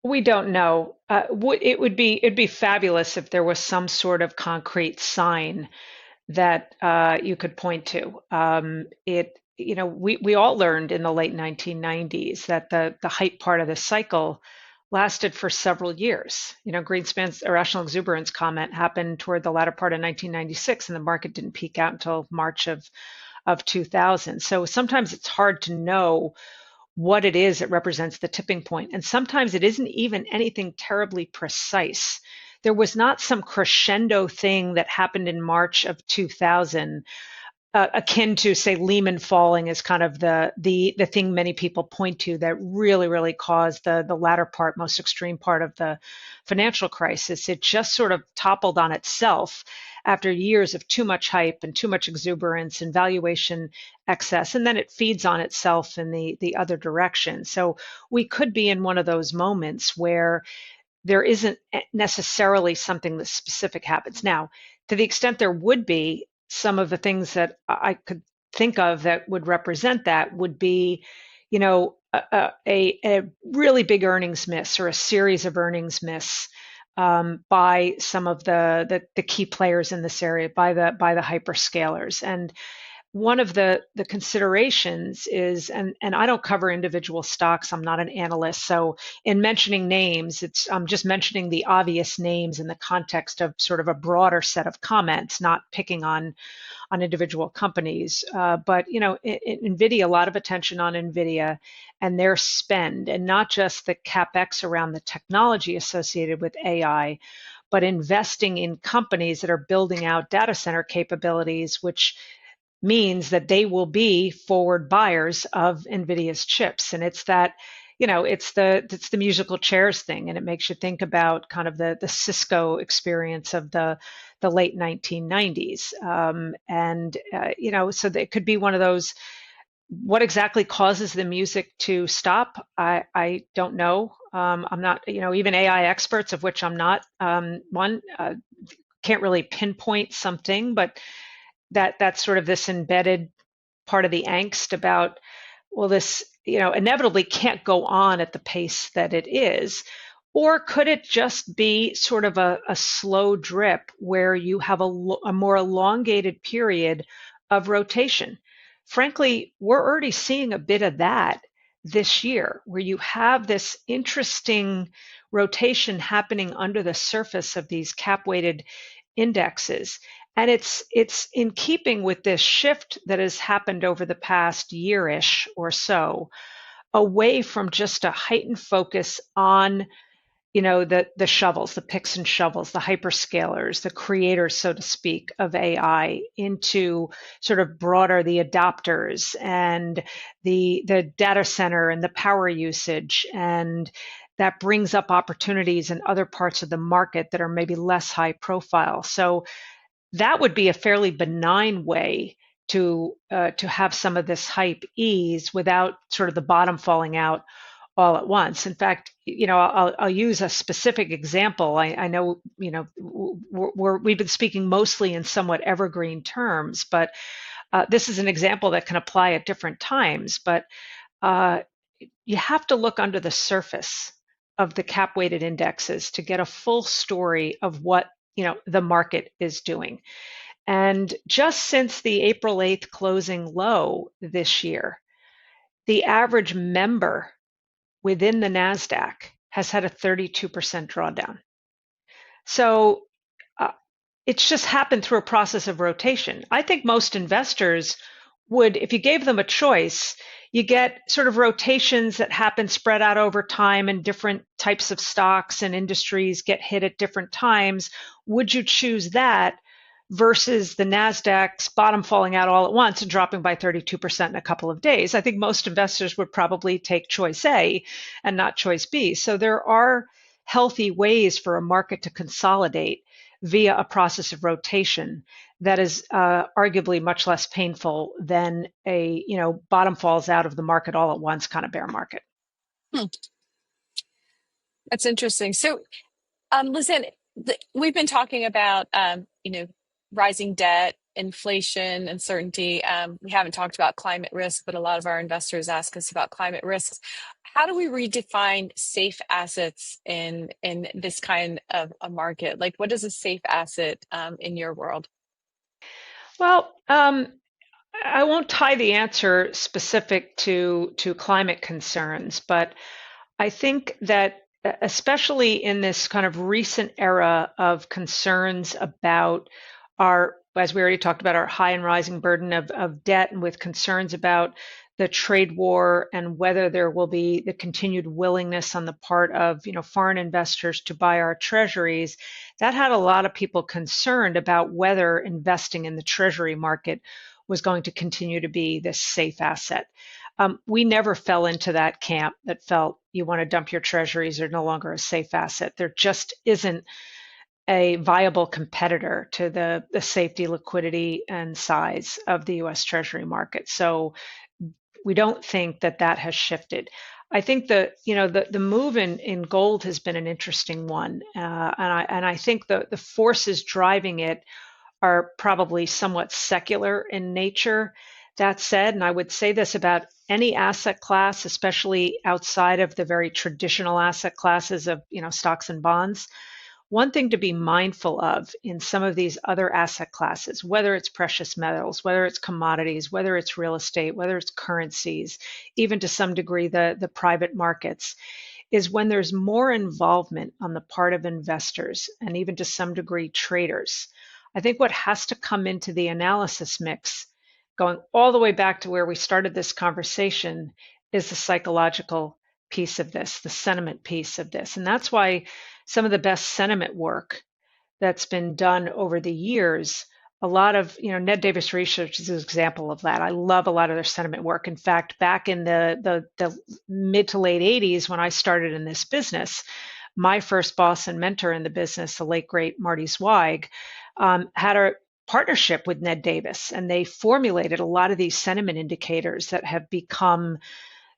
We don't know. It'd be fabulous if there was some sort of concrete sign that you could point to. We all learned in the late 1990s that the hype part of the cycle lasted for several years. Greenspan's irrational exuberance comment happened toward the latter part of 1996, and the market didn't peak out until March of 2000. So sometimes it's hard to know what it is that represents the tipping point. And sometimes it isn't even anything terribly precise. There was not some crescendo thing that happened in March of 2000, akin to, say, Lehman falling is kind of the thing many people point to that really caused the latter part, most extreme part of the financial crisis. It just sort of toppled on itself after years of too much hype and too much exuberance and valuation excess, and then it feeds on itself in the other direction. So we could be in one of those moments where there isn't necessarily something that specific happens. Now, to the extent there would be, some of the things that I could think of that would represent that would be, a really big earnings miss or a series of earnings miss by some of the key players in this area, by the hyperscalers. And one of the considerations is, and I don't cover individual stocks, I'm not an analyst, so in mentioning names, I'm just mentioning the obvious names in the context of sort of a broader set of comments, not picking on individual companies. But NVIDIA, a lot of attention on NVIDIA and their spend, and not just the CapEx around the technology associated with AI, but investing in companies that are building out data center capabilities, which means that they will be forward buyers of NVIDIA's chips. And it's that, it's the musical chairs thing, and it makes you think about kind of the Cisco experience of the late 1990s. So it could be one of those. What exactly causes the music to stop? I don't know. I'm not, even AI experts, of which I'm not one, can't really pinpoint something, but that's sort of this embedded part of the angst about, well, this inevitably can't go on at the pace that it is. Or could it just be sort of a slow drip where you have a more elongated period of rotation? Frankly, we're already seeing a bit of that this year, where you have this interesting rotation happening under the surface of these cap weighted indexes. And it's in keeping with this shift that has happened over the past year-ish or so, away from just a heightened focus on the shovels, the picks and shovels, the hyperscalers, the creators, so to speak, of AI, into sort of broader the adopters and the data center and the power usage. And that brings up opportunities in other parts of the market that are maybe less high profile. So that would be a fairly benign way to have some of this hype ease without sort of the bottom falling out all at once. In fact, I'll use a specific example. I know, we've been speaking mostly in somewhat evergreen terms, but this is an example that can apply at different times. But uh, you have to look under the surface of the cap weighted indexes to get a full story of what the market is doing. And just since the April 8th closing low this year, the average member within the NASDAQ has had a 32% drawdown. So uh, it's just happened through a process of rotation. I think most investors would, if you gave them a choice, you get sort of rotations that happen spread out over time, and different types of stocks and industries get hit at different times. Would you choose that versus the NASDAQ's bottom falling out all at once and dropping by 32% in a couple of days? I think most investors would probably take choice A and not choice B. So there are healthy ways for a market to consolidate via a process of rotation that is arguably much less painful than a bottom falls out of the market all at once kind of bear market. That's interesting. So, Lizanne, we've been talking about rising debt, inflation, uncertainty. We haven't talked about climate risk, but a lot of our investors ask us about climate risks. How do we redefine safe assets in this kind of a market? Like, what is a safe asset in your world? Well, I won't tie the answer specific to climate concerns, but I think that especially in this kind of recent era of concerns about our, as we already talked about, our high and rising burden of debt, and with concerns about the trade war and whether there will be the continued willingness on the part of foreign investors to buy our treasuries, that had a lot of people concerned about whether investing in the treasury market was going to continue to be this safe asset. We never fell into that camp that felt you want to dump your treasuries, they're no longer a safe asset. There just isn't a viable competitor to the safety, liquidity, and size of the US Treasury market. So we don't think that has shifted. I think the move in gold has been an interesting one, and I think the forces driving it are probably somewhat secular in nature. That said, and I would say this about any asset class, especially outside of the very traditional asset classes of stocks and bonds, one thing to be mindful of in some of these other asset classes, whether it's precious metals, whether it's commodities, whether it's real estate, whether it's currencies, even to some degree the private markets, is when there's more involvement on the part of investors and even to some degree traders. I think what has to come into the analysis mix, going all the way back to where we started this conversation, is the psychological piece of this, the sentiment piece of this. And that's why some of the best sentiment work that's been done over the years, a lot of, Ned Davis Research is an example of that. I love a lot of their sentiment work. In fact, back in the mid to late 80s, when I started in this business, my first boss and mentor in the business, the late great Marty Zweig, had a partnership with Ned Davis, and they formulated a lot of these sentiment indicators that have become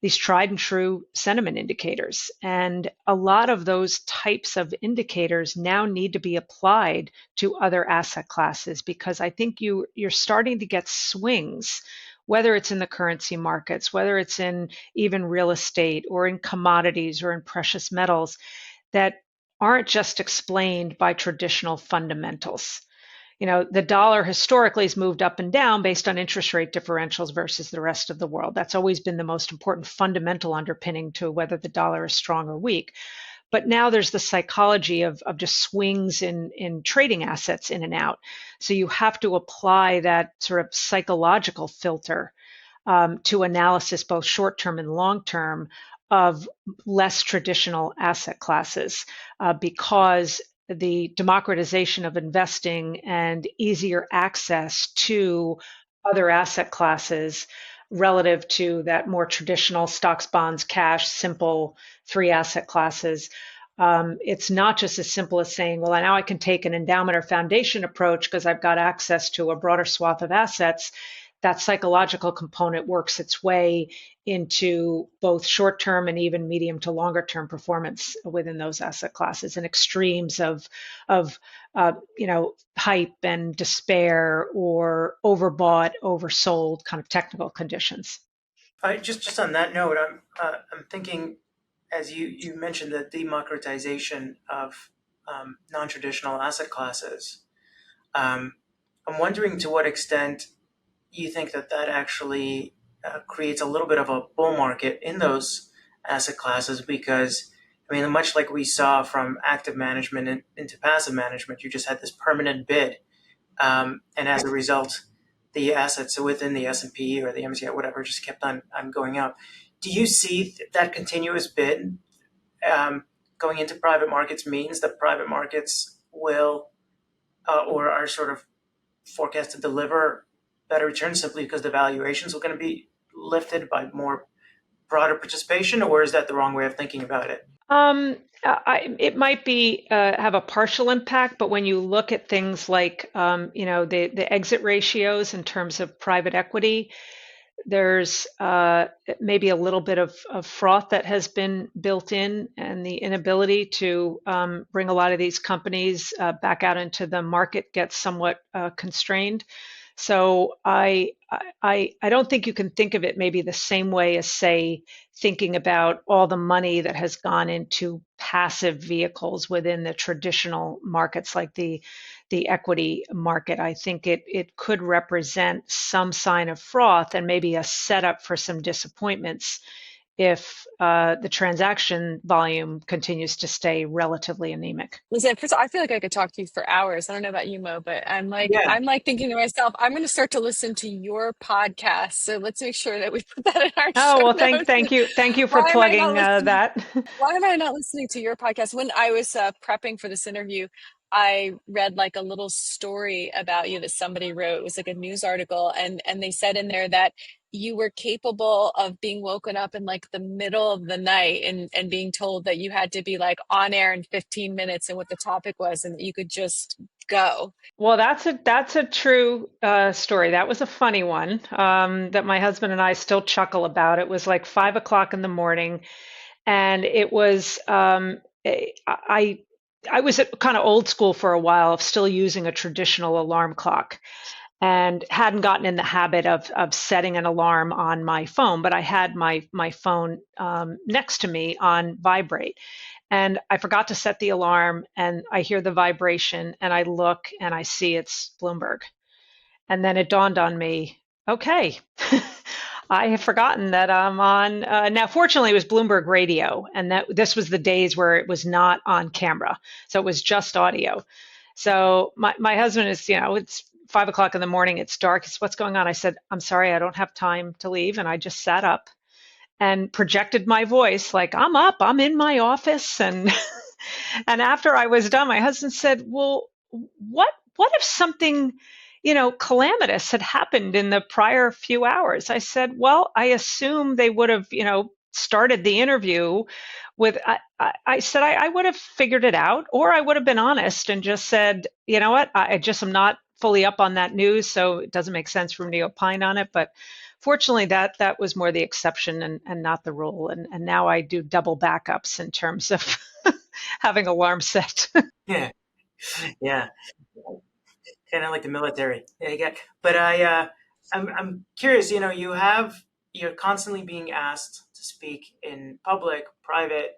these tried and true sentiment indicators. And a lot of those types of indicators now need to be applied to other asset classes, because I think you're starting to get swings, whether it's in the currency markets, whether it's in even real estate or in commodities or in precious metals, that aren't just explained by traditional fundamentals. The dollar historically has moved up and down based on interest rate differentials versus the rest of the world. That's always been the most important fundamental underpinning to whether the dollar is strong or weak. But now there's the psychology of just swings in trading assets in and out. So you have to apply that sort of psychological filter to analysis, both short term and long term, of less traditional asset classes, because the democratization of investing and easier access to other asset classes relative to that more traditional stocks, bonds, cash, simple three asset classes. It's not just as simple as saying, well, now I can take an endowment or foundation approach because I've got access to a broader swath of assets. That psychological component works its way into both short-term and even medium to longer-term performance within those asset classes, and extremes of hype and despair, or overbought, oversold kind of technical conditions. Just on that note, I'm thinking, as you mentioned, the democratization of non-traditional asset classes. I'm wondering to what extent you think that actually creates a little bit of a bull market in those asset classes, because I mean, much like we saw from active management into passive management, you just had this permanent bid, and as a result, the assets within the S&P or the MSCI, whatever, just kept on going up. Do you see that continuous bid going into private markets means that private markets will or are sort of forecast to deliver better returns simply because the valuations are going to be lifted by more broader participation, or is that the wrong way of thinking about it? It might be have a partial impact, but when you look at things like the exit ratios in terms of private equity, there's maybe a little bit of froth that has been built in, and the inability to bring a lot of these companies back out into the market gets somewhat constrained. So I don't think you can think of it maybe the same way as, say, thinking about all the money that has gone into passive vehicles within the traditional markets like the equity market. I think it could represent some sign of froth and maybe a setup for some disappointments if the transaction volume continues to stay relatively anemic. Listen, first of all, I feel like I could talk to you for hours. I don't know about you, Mo, but Yeah. I'm like thinking to myself, I'm going to start to listen to your podcast. So let's make sure that we put that in our Oh show well, notes. thank you for Why am I not plugging listening? that. Why am I not listening to your podcast? When I was prepping for this interview, I read like a little story about you that somebody wrote. It was like a news article, and they said in there that you were capable of being woken up in like the middle of the night and being told that you had to be like on air in 15 minutes and what the topic was, and that you could just go. Well, that's a true story. That was a funny one that my husband and I still chuckle about. It was like 5 o'clock in the morning, and it was I was kind of old school for a while of still using a traditional alarm clock, and hadn't gotten in the habit of setting an alarm on my phone, but I had my phone next to me on vibrate. And I forgot to set the alarm, and I hear the vibration, and I look and I see it's Bloomberg. And then it dawned on me, okay, I have forgotten that I'm on. Now, fortunately, it was Bloomberg Radio, and that this was the days where it was not on camera, so it was just audio. So my husband is, it's 5 o'clock in the morning, it's dark. It's what's going on. I said, I'm sorry, I don't have time to leave, and I just sat up and projected my voice like, I'm up, I'm in my office, and and after I was done, my husband said, well, what if something, calamitous had happened in the prior few hours? I said, well, I assume they would have, started the interview with, I said, I would have figured it out, or I would have been honest and just said, you know what, I just am not fully up on that news, so it doesn't make sense for me to opine on it. But fortunately, that was more the exception and not the rule. And now I do double backups in terms of having alarm set. Yeah. Yeah. Kind of like the military. Yeah, you get. But I'm curious. You're constantly being asked to speak in public, private,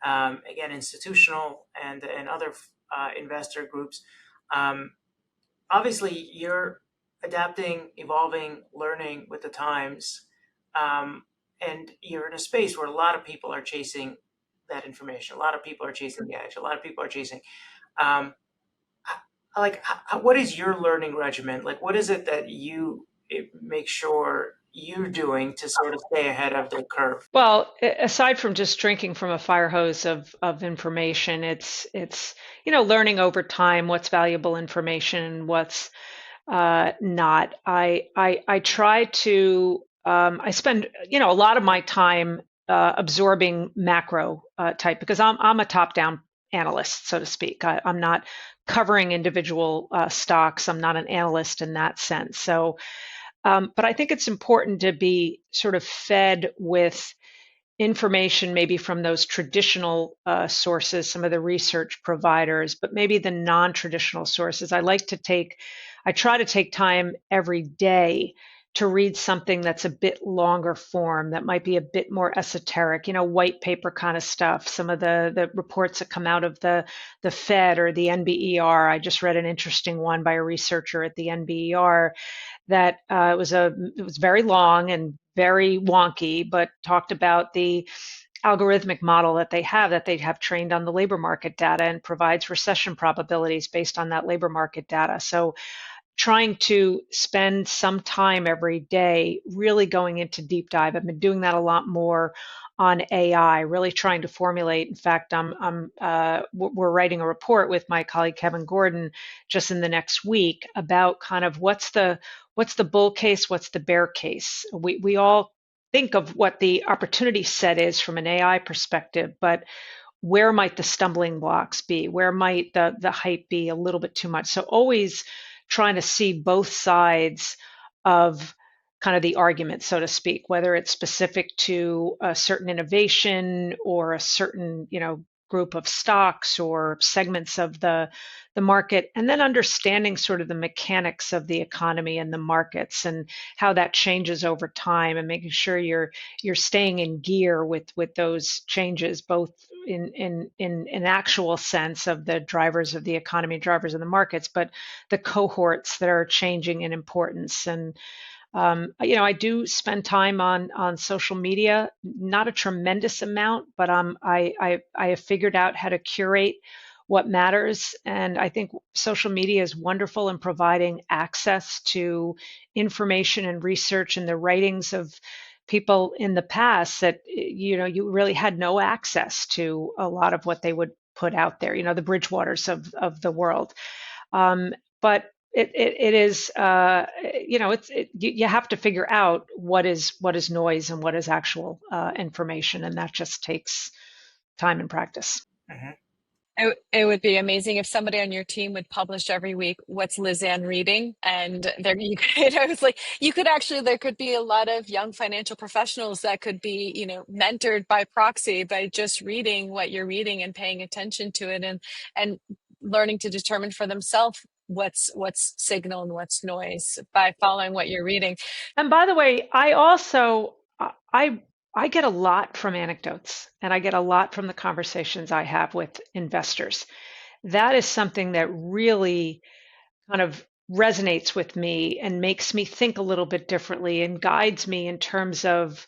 again, institutional, and other investor groups. Um, Obviously, you're adapting, evolving, learning with the times, and you're in a space where a lot of people are chasing that information. A lot of people are chasing the edge. A lot of people are chasing. Um, what is your learning regimen? Like, what is it that you make sure you're doing to sort of stay ahead of the curve? Well, aside from just drinking from a fire hose of information, it's learning over time what's valuable information and what's not. I try to I spend a lot of my time absorbing macro type because I'm a top down analyst, so to speak. I'm not covering individual stocks. I'm not an analyst in that sense. So, but I think it's important to be sort of fed with information maybe from those traditional sources, some of the research providers, but maybe the non-traditional sources. I try to take time every day to read something that's a bit longer form, that might be a bit more esoteric, white paper kind of stuff. Some of the reports that come out of the Fed or the NBER. I just read an interesting one by a researcher at the NBER that it was very long and very wonky, but talked about the algorithmic model that they have trained on the labor market data and provides recession probabilities based on that labor market data. So trying to spend some time every day really going into deep dive. I've been doing that a lot more on AI, really trying to formulate. In fact, we're writing a report with my colleague Kevin Gordon just in the next week about kind of what's the bull case, what's the bear case. We all think of what the opportunity set is from an AI perspective, but where might the stumbling blocks be? Where might the hype be a little bit too much? So always trying to see both sides of kind of the argument, so to speak, whether it's specific to a certain innovation or a certain, group of stocks or segments of the market, and then understanding sort of the mechanics of the economy and the markets and how that changes over time, and making sure you're staying in gear with those changes, both in actual sense of the drivers of the economy, drivers of the markets, but the cohorts that are changing in importance. And I do spend time on social media, not a tremendous amount, but I have figured out how to curate what matters, and I think social media is wonderful in providing access to information and research and the writings of people in the past that you really had no access to a lot of what they would put out there. The Bridgewaters of the world. But it is you have to figure out what is noise and what is actual information, and that just takes time and practice. Mm-hmm. It would be amazing if somebody on your team would publish every week what's Lizanne reading, and there it's like you could actually there could be a lot of young financial professionals that could be mentored by proxy by just reading what you're reading and paying attention to it and learning to determine for themselves what's signal and what's noise by following what you're reading. And by the way, I also I get a lot from anecdotes, and I get a lot from the conversations I have with investors. That is something that really kind of resonates with me and makes me think a little bit differently and guides me in terms of,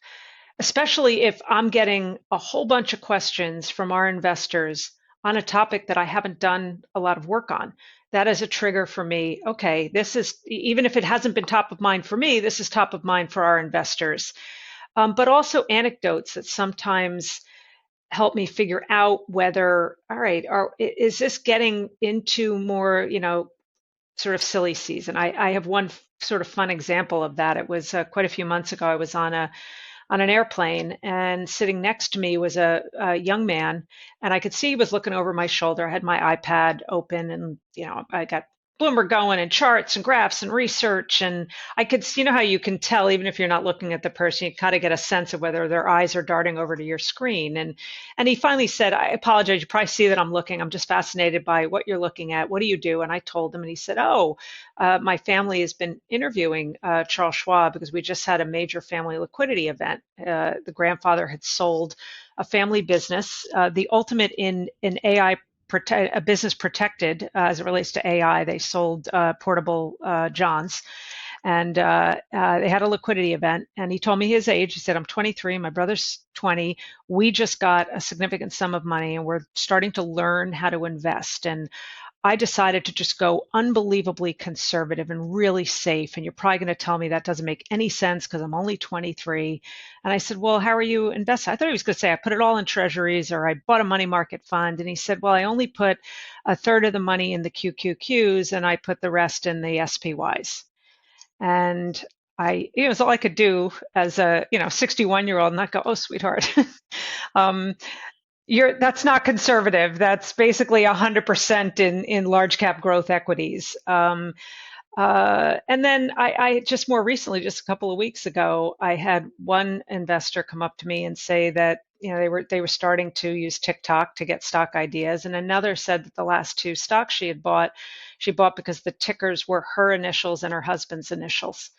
especially if I'm getting a whole bunch of questions from our investors on a topic that I haven't done a lot of work on. That is a trigger for me. Okay, this is, even if it hasn't been top of mind for me, this is top of mind for our investors. But also anecdotes that sometimes help me figure out whether, all right, is this getting into more, sort of silly season? I have one sort of fun example of that. It was quite a few months ago. I was on an airplane, and sitting next to me was a young man, and I could see he was looking over my shoulder. I had my iPad open, and I got Bloomberg going and charts and graphs and research, and I could how you can tell even if you're not looking at the person, you kind of get a sense of whether their eyes are darting over to your screen. And he finally said, "I apologize, you probably see that I'm looking. I'm just fascinated by what you're looking at. What do you do?" And I told him, and he said, "Oh, my family has been interviewing Charles Schwab because we just had a major family liquidity event. The grandfather had sold a family business, the ultimate in AI, a business protected as it relates to AI. They sold portable Johns, and they had a liquidity event. And he told me his age. He said, "I'm 23. My brother's 20. We just got a significant sum of money, and we're starting to learn how to invest." And I decided to just go unbelievably conservative and really safe. And you're probably going to tell me that doesn't make any sense because I'm only 23. And I said, "Well, how are you investing?" I thought he was going to say, "I put it all in treasuries or I bought a money market fund." And he said, "Well, I only put a third of the money in the QQQs and I put the rest in the SPYs." And it was all I could do as a 61-year-old, not go, "Oh, sweetheart." um, that's not conservative. That's basically 100% in large cap growth equities. And then I just more recently, just a couple of weeks ago, I had one investor come up to me and say that they were starting to use TikTok to get stock ideas, and another said that the last two stocks she bought because the tickers were her initials and her husband's initials.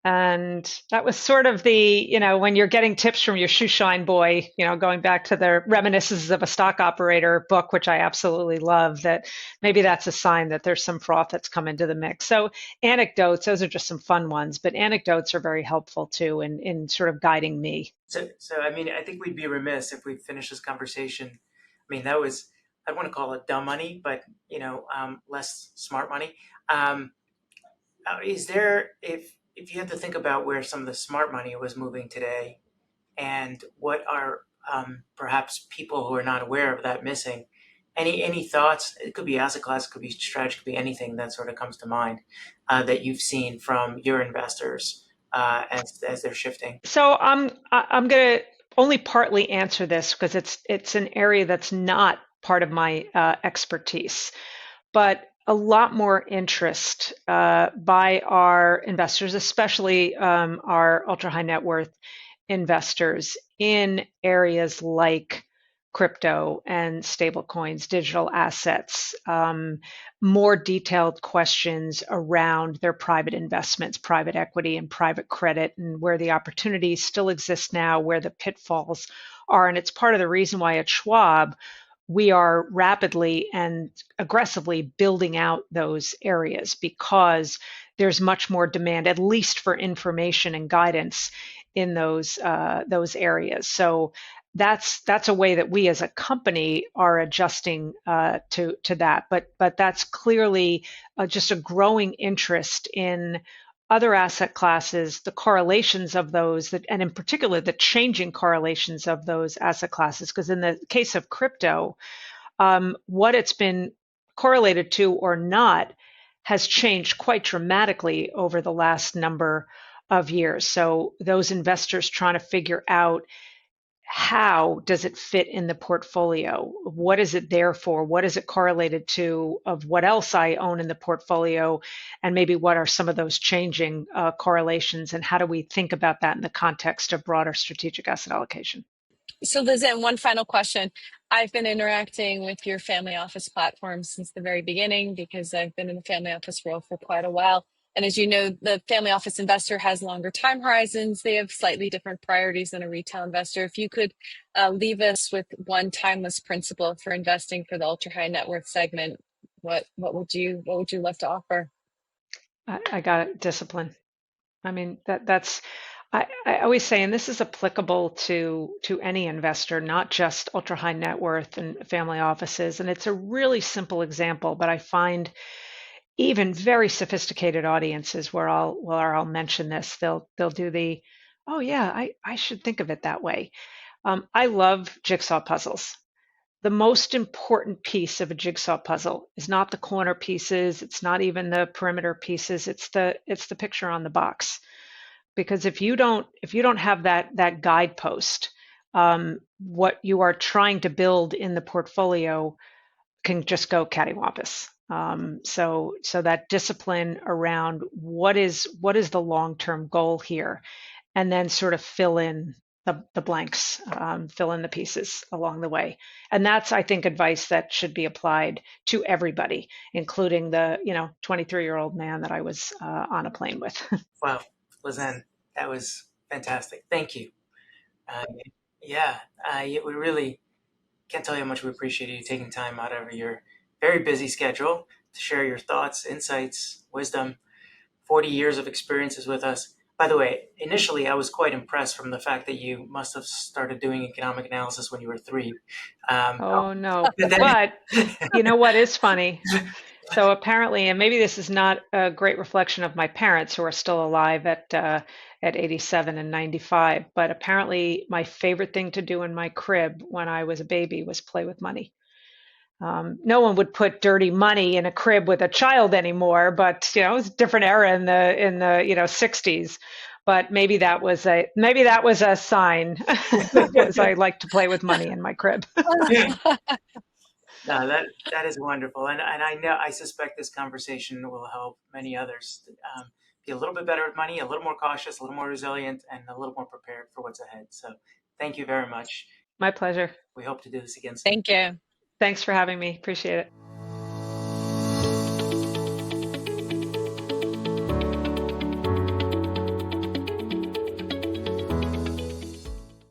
And that was sort of when you're getting tips from your shoe shine boy, going back to the Reminiscences of a Stock Operator book, which I absolutely love, that maybe that's a sign that there's some froth that's come into the mix. So anecdotes, those are just some fun ones, but anecdotes are very helpful too in sort of guiding me. So I mean, I think we'd be remiss if we finish this conversation. I mean, that was, I don't want to call it dumb money, but less smart money. Is there, if you had to think about where some of the smart money was moving today, and what are perhaps people who are not aware of that missing? Any thoughts? It could be asset class, it could be strategy, it could be anything that sort of comes to mind that you've seen from your investors as they're shifting. So I'm going to only partly answer this because it's an area that's not part of my expertise, but a lot more interest by our investors, especially our ultra high net worth investors, in areas like crypto and stablecoins, digital assets, more detailed questions around their private investments, private equity and private credit, and where the opportunities still exist now, where the pitfalls are. And it's part of the reason why at Schwab, we are rapidly and aggressively building out those areas, because there's much more demand, at least for information and guidance in those areas. So that's a way that we as a company are adjusting to that. But that's clearly just a growing interest in other asset classes, the correlations of those, and in particular the changing correlations of those asset classes. Because in the case of crypto, what it's been correlated to or not has changed quite dramatically over the last number of years. So those investors trying to figure out, how does it fit in the portfolio? What is it there for? What is it correlated to of what else I own in the portfolio? And maybe what are some of those changing correlations? And how do we think about that in the context of broader strategic asset allocation? So, Lizanne, one final question. I've been interacting with your family office platform since the very beginning because I've been in the family office role for quite a while. And as you know, the family office investor has longer time horizons. They have slightly different priorities than a retail investor. If you could leave us with one timeless principle for investing for the ultra high net worth segment, what would you love to offer? I got it. Discipline. I mean, I always say, and this is applicable to any investor, not just ultra high net worth and family offices. And it's a really simple example, but I find even very sophisticated audiences where I'll mention this, they'll do oh yeah, I should think of it that way. I love jigsaw puzzles. The most important piece of a jigsaw puzzle is not the corner pieces, it's not even the perimeter pieces, it's the picture on the box. Because if you don't have that guidepost, what you are trying to build in the portfolio can just go cattywampus. So that discipline around what is the long term goal here, and then sort of fill in the blanks, fill in the pieces along the way. And that's, I think, advice that should be applied to everybody, including the 23-year-old man that I was on a plane with. Wow, Lizanne, that was fantastic. Thank you. Uh, yeah, we really can't tell you how much we appreciate you taking time out of your very busy schedule to share your thoughts, insights, wisdom 40 years of experiences with us. By the way, initially I was quite impressed from the fact that you must have started doing economic analysis when you were 3. Oh no. But then, But you know what is funny? So apparently, and maybe this is not a great reflection of my parents who are still alive at 87 and 95, but apparently my favorite thing to do in my crib when I was a baby was play with money. No one would put dirty money in a crib with a child anymore, but you know, it was a different era in the 60s. But maybe that was a sign, was I like to play with money in my crib. no, that is wonderful, and I know I suspect this conversation will help many others be a little bit better with money, a little more cautious, a little more resilient, and a little more prepared for what's ahead. So, thank you very much. My pleasure. We hope to do this again soon. Thank you. Thanks for having me. Appreciate it.